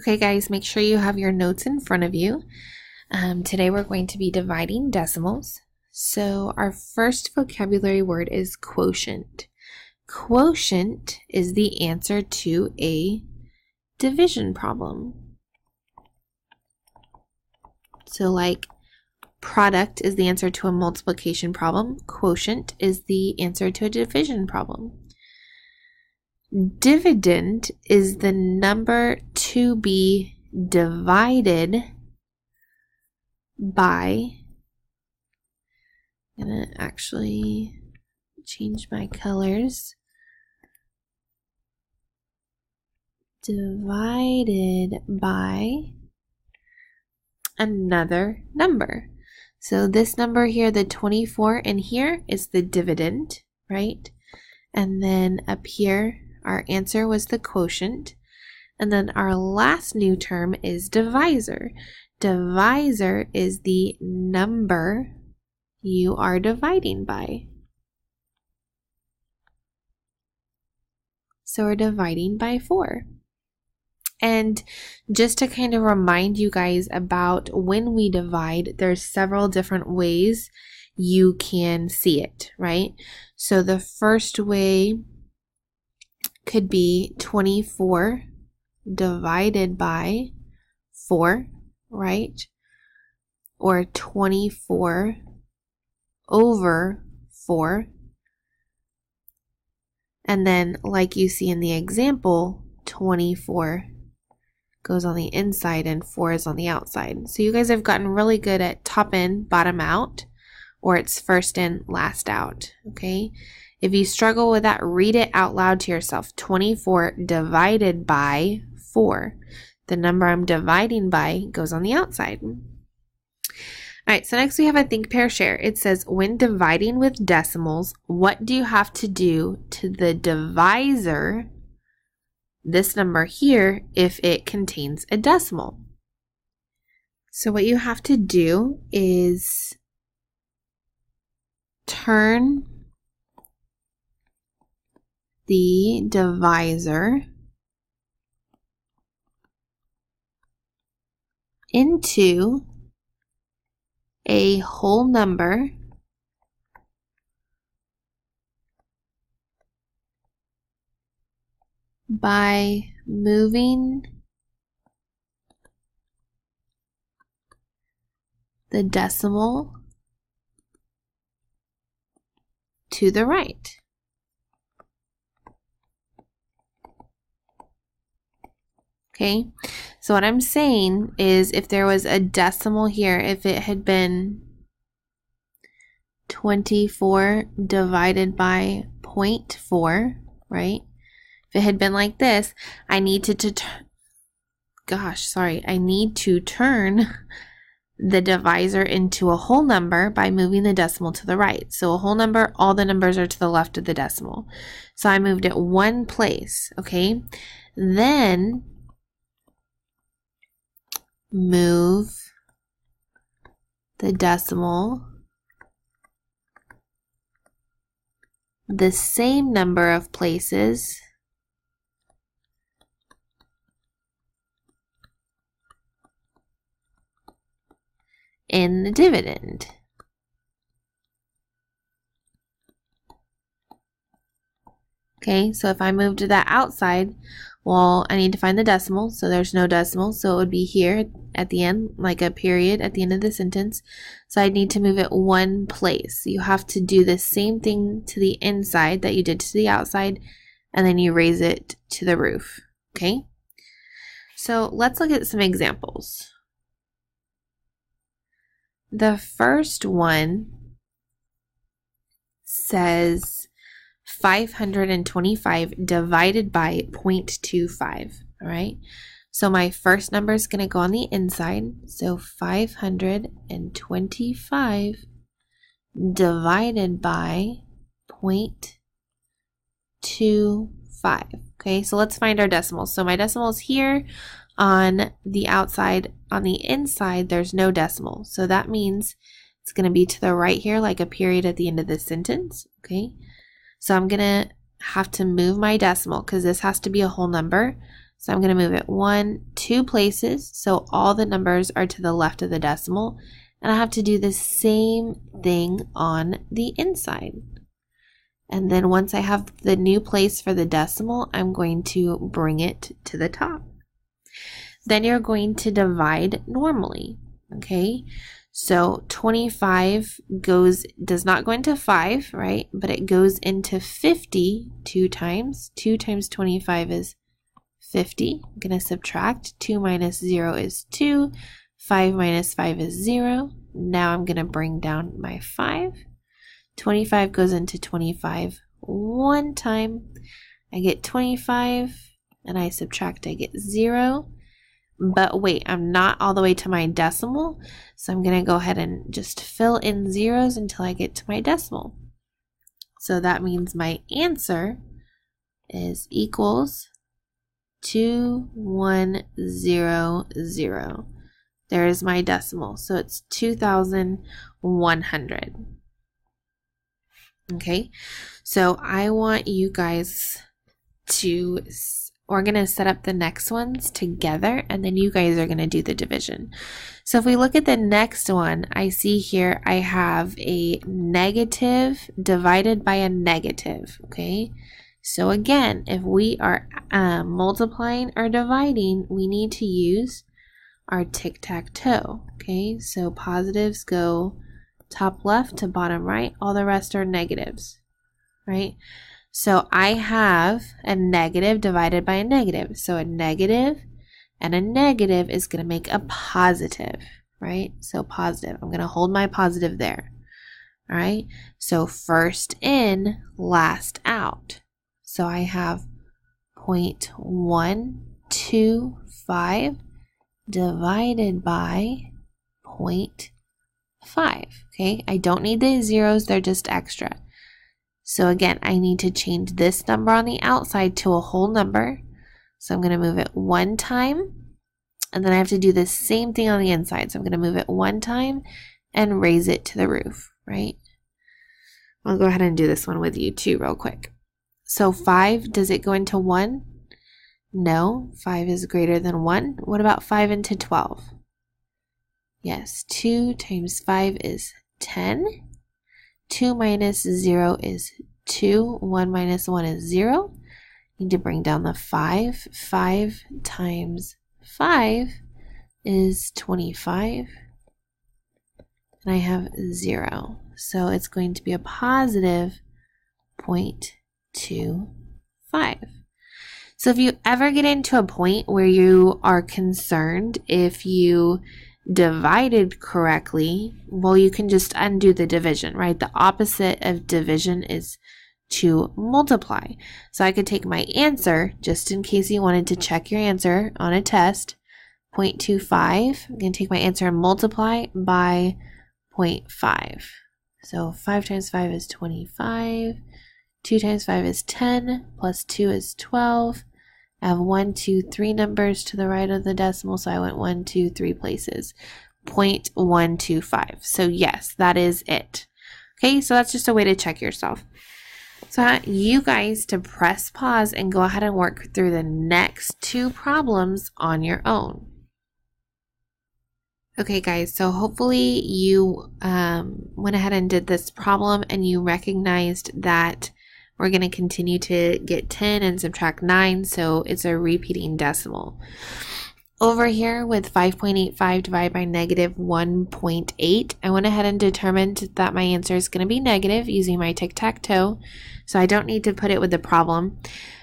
Okay, guys, make sure you have your notes in front of you. Today we're going to be dividing decimals. So our first vocabulary word is quotient. Quotient is the answer to a division problem. So like product is the answer to a multiplication problem. Quotient is the answer to a division problem. Dividend is the number to be divided by. I'm going to actually change my colors. Divided by another number. So this number here, the 24 in here is the dividend, right? And then up here, our answer was the quotient. And then our last new term is divisor. Divisor is the number you are dividing by. So we're dividing by 4. And just to kind of remind you guys about when we divide, there's several different ways you can see it, right? So the first way could be 24 divided by 4, right? Or 24 over 4. And then, like you see in the example, 24 goes on the inside and 4 is on the outside. So you guys have gotten really good at top in, bottom out, or it's first in, last out, okay? If you struggle with that, read it out loud to yourself. 24 divided by 4. The number I'm dividing by goes on the outside. All right, so next we have a think, pair, share. It says, when dividing with decimals, what do you have to do to the divisor, this number here, if it contains a decimal? So what you have to do is turn the divisor into a whole number by moving the decimal to the right. Okay, so what I'm saying is if there was a decimal here, if it had been 24 divided by 0.4, right? If it had been like this, I need to turn the divisor into a whole number by moving the decimal to the right. So a whole number, all the numbers are to the left of the decimal. So I moved it one place, okay? Then move the decimal the same number of places in the dividend. Okay, so if I moved that outside, well, I need to find the decimal, so there's no decimal, so it would be here at the end, like a period at the end of the sentence. So I need to move it one place. You have to do the same thing to the inside that you did to the outside, and then you raise it to the roof, okay? So let's look at some examples. The first one says 525 divided by 0.25, all right? So my first number is going to go on the inside, so 525 divided by 0.25, okay? So let's find our decimals. So my decimal is here on the outside. On the inside, there's no decimal, so that means it's going to be to the right here, like a period at the end of the sentence, okay? So I'm going to have to move my decimal because this has to be a whole number. So I'm going to move it 1, 2 places. So all the numbers are to the left of the decimal. And I have to do the same thing on the inside. And then once I have the new place for the decimal, I'm going to bring it to the top. Then you're going to divide normally, okay? So 25 does not go into 5, right? But it goes into 50 2 times. 2 times 25 is 50. I'm going to subtract. 2 minus 0 is 2. 5 minus 5 is 0. Now I'm going to bring down my 5. 25 goes into 25 one time. I get 25, and I subtract, I get 0. But wait, I'm not all the way to my decimal, so I'm going to go ahead and just fill in zeros until I get to my decimal. So that means my answer is equals 2100. There's my decimal. So it's 2,100. Okay, so I want you guys to, we're going to set up the next ones together, and then you guys are going to do the division. So if we look at the next one, I see here I have a negative divided by a negative, okay? So again, if we are multiplying or dividing, we need to use our tic-tac-toe, okay? So positives go top left to bottom right, all the rest are negatives, right? So I have a negative divided by a negative. So a negative and a negative is going to make a positive, right? So positive. I'm going to hold my positive there. All right. So first in, last out. So I have 0.125 divided by 0.5. Okay. I don't need the zeros. They're just extra. So again, I need to change this number on the outside to a whole number. So I'm going to move it one time, and then I have to do the same thing on the inside. So I'm going to move it one time and raise it to the roof, right? I'll go ahead and do this one with you too real quick. So 5, does it go into 1? No, 5 is greater than 1. What about 5 into 12? Yes, 2 times 5 is 10. 2 minus 0 is 2. 1 minus 1 is 0. Need to bring down the 5. 5 times 5 is 25. And I have 0. So it's going to be a positive 0.25. So if you ever get into a point where you are concerned if you divided correctly, well, you can just undo the division, right? The opposite of division is to multiply. So I could take my answer, just in case you wanted to check your answer on a test, 0.25. I'm going to take my answer and multiply by 0.5. So 5 times 5 is 25. 2 times 5 is 10. Plus 2 is 12. I have 1, 2, 3 numbers to the right of the decimal, so I went 1, 2, 3 places. 0.125. So yes, that is it. Okay, so that's just a way to check yourself. So I want you guys to press pause and go ahead and work through the next 2 problems on your own. Okay guys, so hopefully you went ahead and did this problem and you recognized that we're going to continue to get 10 and subtract 9, so it's a repeating decimal. Over here with 5.85 divided by negative 1.8, I went ahead and determined that my answer is going to be negative using my tic-tac-toe, so I don't need to put it with the problem.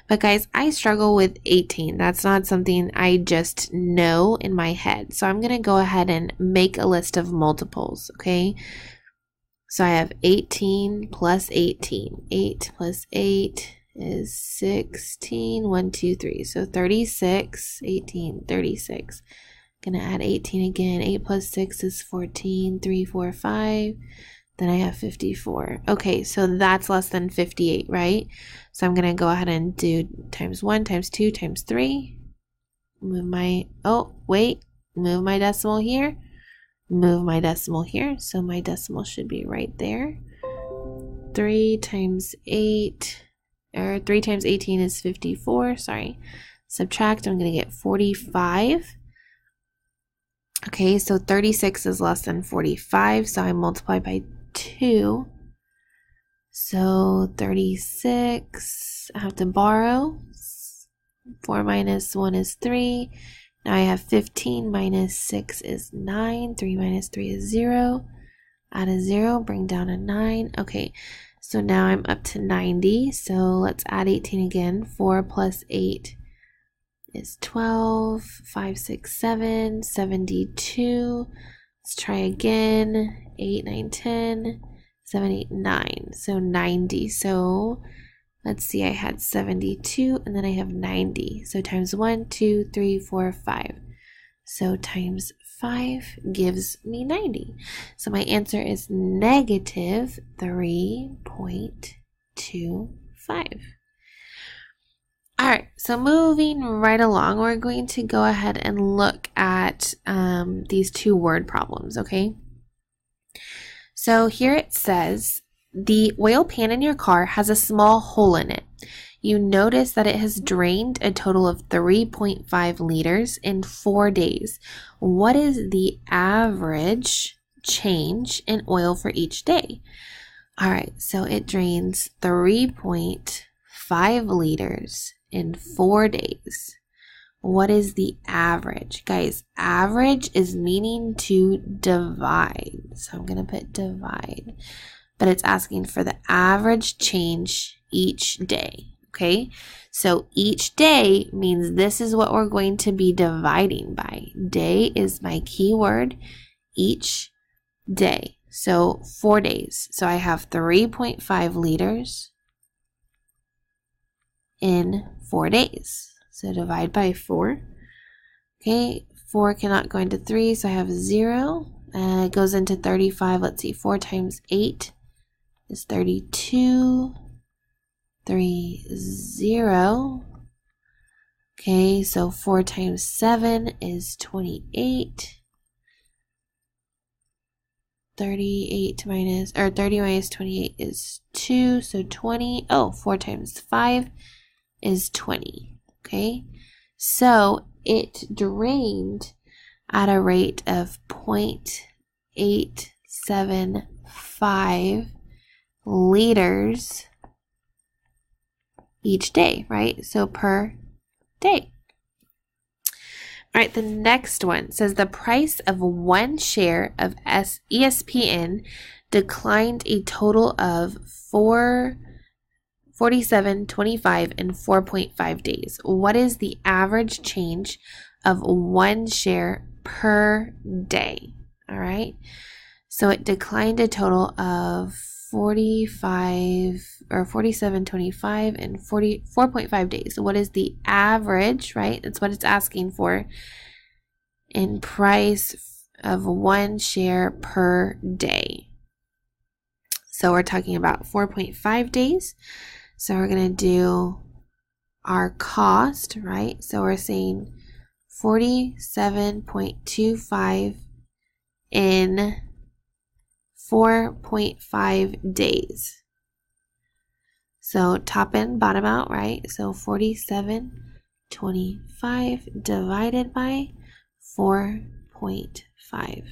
But guys, I struggle with 18. That's not something I just know in my head. So I'm going to go ahead and make a list of multiples, okay? So I have 18 plus 18. 8 plus 8 is 16. 1, 2, 3. So 36. 18, 36. Gonna add 18 again. 8 plus 6 is 14. 3, 4, 5. Then I have 54. Okay, so that's less than 58, right? So I'm gonna go ahead and do times 1, times 2, times 3. Move my, move my decimal here. Move my decimal here, so my decimal should be right there. 3 times 8, or 3 times 18 is 54, sorry. Subtract, I'm going to get 45. Okay, so 36 is less than 45, so I multiply by 2. So 36, I have to borrow. 4 minus 1 is 3. Now I have 15 minus 6 is 9. 3 minus 3 is 0. Add a 0, bring down a 9. Okay, so now I'm up to 90. So let's add 18 again. 4 plus 8 is 12. 5, 6, 7, 72. Let's try again. 8, 9, 10, 7, 8, 9. So 90. So let's see, I had 72 and then I have 90. So times 1, 2, 3, 4, 5. So times 5 gives me 90. So my answer is negative 3.25. All right, so moving right along, we're going to go ahead and look at these 2 word problems, okay? So here it says, the oil pan in your car has a small hole in it. You notice that it has drained a total of 3.5 liters in 4 days. What is the average change in oil for each day? All right, so it drains 3.5 liters in 4 days. What is the average? Guys, average is meaning to divide. So I'm going to put divide. But it's asking for the average change each day. Okay, so each day means this is what we're going to be dividing by. Day is my keyword, each day. So 4 days. So I have 3.5 liters in 4 days. So divide by 4. Okay, 4 cannot go into 3, so I have 0. It goes into 35. Let's see, 4 times 8 is 32. 3, 0. Okay, so 4 times 7 is 28. 30 minus 28 is 2, so 20. Oh, 4 times 5 is 20. Okay, so it drained at a rate of 0.875 liters each day, right? So per day. All right, the next one says the price of 1 share of ESPN declined a total of $47.25 in 4.5 days. What is the average change of 1 share per day? All right, so it declined a total of 47.25 in 4.5 days. So what is the average, right? That's what it's asking for in price of 1 share per day. So we're talking about 4.5 days. So we're going to do our cost, right? So we're saying 47.25 in 4.5 days. So top in, bottom out, right? So 47.25 divided by 4.5.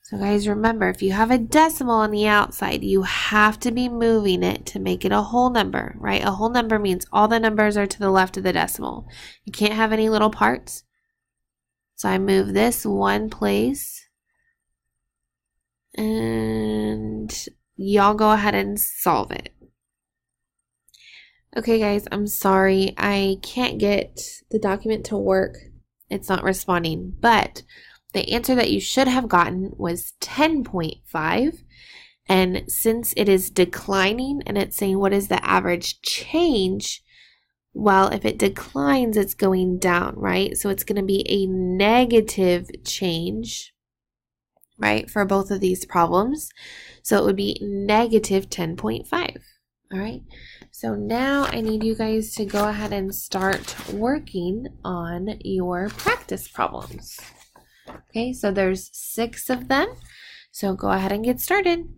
So guys, remember, if you have a decimal on the outside, you have to be moving it to make it a whole number, right? A whole number means all the numbers are to the left of the decimal. You can't have any little parts. So I move this one place. And y'all go ahead and solve it. Okay guys, I'm sorry. I can't get the document to work. It's not responding. But the answer that you should have gotten was 10.5. And since it is declining and it's saying what is the average change, well, if it declines, it's going down, right? So it's going to be a negative change, right, for both of these problems. So it would be negative 10.5. All right. So now I need you guys to go ahead and start working on your practice problems. Okay, so there's 6 of them. So go ahead and get started.